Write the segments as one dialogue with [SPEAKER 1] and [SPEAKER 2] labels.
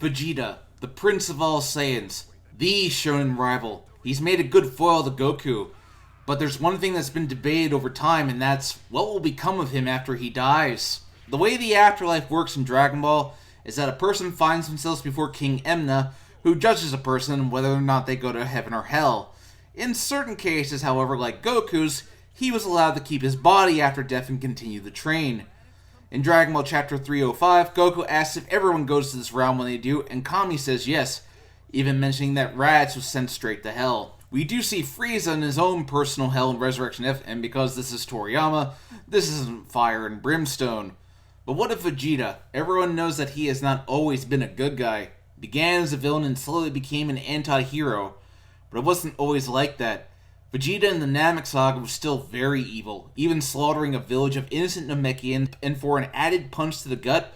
[SPEAKER 1] Vegeta, the prince of all Saiyans, the shonen rival. He's made a good foil to Goku. But there's one thing that's been debated over time, and that's what will become of him after he dies. The way the afterlife works in Dragon Ball is that a person finds themselves before King Emna, who judges a person whether or not they go to heaven or hell. In certain cases, however, like Goku's, he was allowed to keep his body after death and continue to train. In Dragon Ball Chapter 305, Goku asks if everyone goes to this realm when they do, and Kami says yes, even mentioning that Raditz was sent straight to hell. We do see Frieza in his own personal hell in Resurrection F, and because this is Toriyama, this isn't fire and brimstone. But what if Vegeta, everyone knows that he has not always been a good guy, began as a villain and slowly became an anti-hero, but it wasn't always like that. Vegeta in the Namek Saga was still very evil, even slaughtering a village of innocent Namekians, and for an added punch to the gut,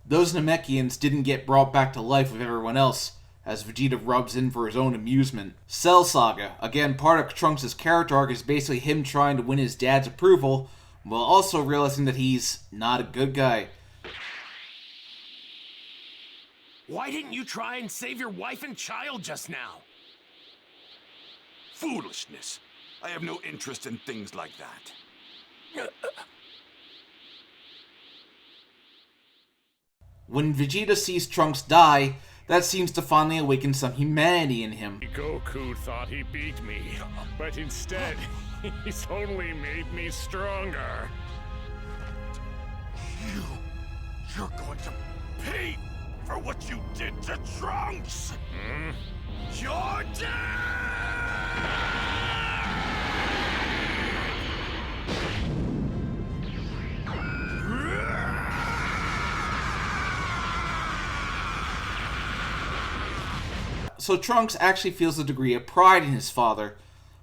[SPEAKER 1] those Namekians didn't get brought back to life with everyone else, as Vegeta rubs in for his own amusement. Cell Saga, again part of Trunks' character arc, is basically him trying to win his dad's approval, while also realizing that he's not a good guy.
[SPEAKER 2] Why didn't you try and save your wife and child just now?
[SPEAKER 3] Foolishness. I have no interest in things like that.
[SPEAKER 1] When Vegeta sees Trunks die, that seems to finally awaken some humanity in him.
[SPEAKER 4] Goku thought he beat me, but instead, he's only made me stronger.
[SPEAKER 3] You're going to pay for what you did to Trunks! You're dead!
[SPEAKER 1] So Trunks actually feels a degree of pride in his father,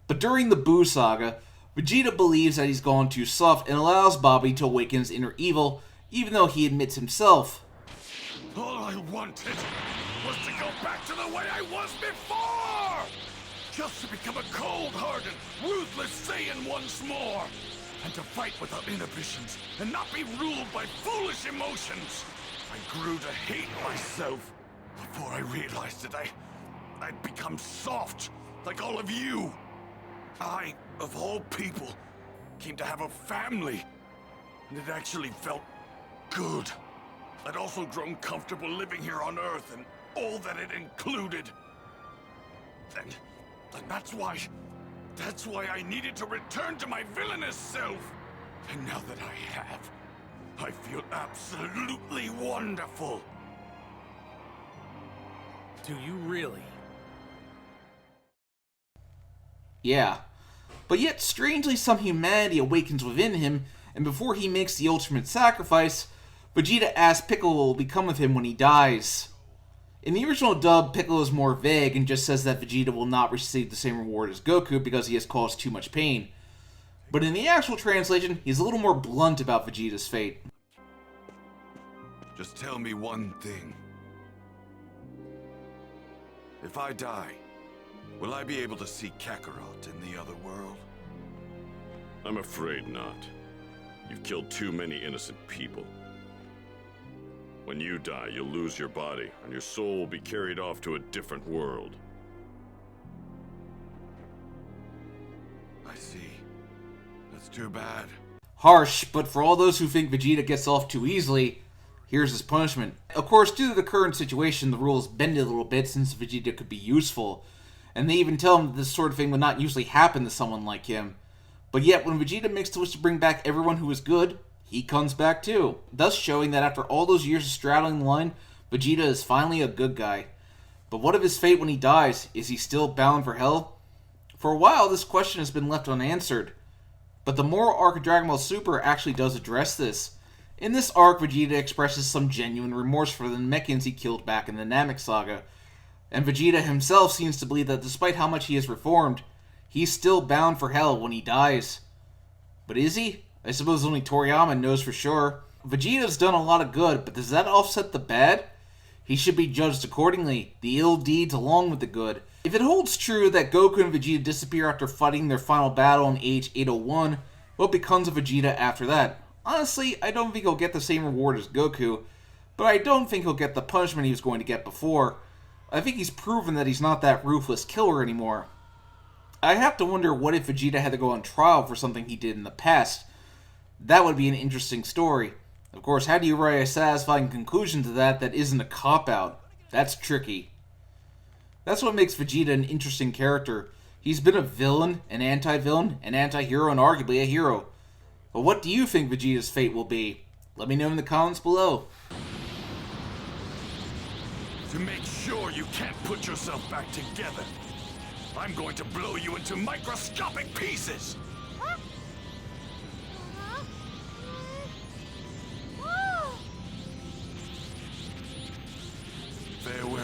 [SPEAKER 1] but during the Buu Saga, Vegeta believes that he's gone too soft and allows Bobby to awaken his inner evil, even though he admits himself.
[SPEAKER 3] All I wanted was to go back to the way I was before! Just to become a cold-hearted, ruthless Saiyan once more! And to fight without inhibitions, and not be ruled by foolish emotions! I grew to hate myself before I realized that I'd become soft, like all of you. I, of all people, came to have a family, and it actually felt good. I'd also grown comfortable living here on Earth and all that it included. And that's why I needed to return to my villainous self. And now that I have, I feel absolutely wonderful.
[SPEAKER 2] Do you really?
[SPEAKER 1] Yeah. But yet, strangely, some humanity awakens within him, and before he makes the ultimate sacrifice, Vegeta asks Piccolo what will become of him when he dies. In the original dub, Piccolo is more vague and just says that Vegeta will not receive the same reward as Goku because he has caused too much pain. But in the actual translation, he's a little more blunt about Vegeta's fate.
[SPEAKER 3] Just tell me one thing. If I die, will I be able to see Kakarot in the other world?
[SPEAKER 5] I'm afraid not. You've killed too many innocent people. When you die, you'll lose your body, and your soul will be carried off to a different world.
[SPEAKER 3] I see. That's too bad.
[SPEAKER 1] Harsh, but for all those who think Vegeta gets off too easily, here's his punishment. Of course, due to the current situation, the rules bend a little bit since Vegeta could be useful, and they even tell him that this sort of thing would not usually happen to someone like him. But yet, when Vegeta makes the wish to bring back everyone who is good, he comes back too, thus showing that after all those years of straddling the line, Vegeta is finally a good guy. But what of his fate when he dies? Is he still bound for hell? For a while, this question has been left unanswered. But the moral arc of Dragon Ball Super actually does address this. In this arc, Vegeta expresses some genuine remorse for the Namekians he killed back in the Namek Saga. And Vegeta himself seems to believe that despite how much he has reformed, he's still bound for hell when he dies. But is he? I suppose only Toriyama knows for sure. Vegeta's done a lot of good, but does that offset the bad? He should be judged accordingly, the ill deeds along with the good. If it holds true that Goku and Vegeta disappear after fighting their final battle in age 801, what becomes of Vegeta after that? Honestly, I don't think he'll get the same reward as Goku, But I don't think he'll get the punishment he was going to get before. I think he's proven that he's not that ruthless killer anymore. I have to wonder what if Vegeta had to go on trial for something he did in the past. That would be an interesting story. Of course, how do you write a satisfying conclusion to that isn't a cop-out? That's tricky. That's what makes Vegeta an interesting character. He's been a villain, an anti-villain, an anti-hero, and arguably a hero. But what do you think Vegeta's fate will be? Let me know in the comments below.
[SPEAKER 3] To make sure you can't put yourself back together, I'm going to blow you into microscopic pieces! Farewell.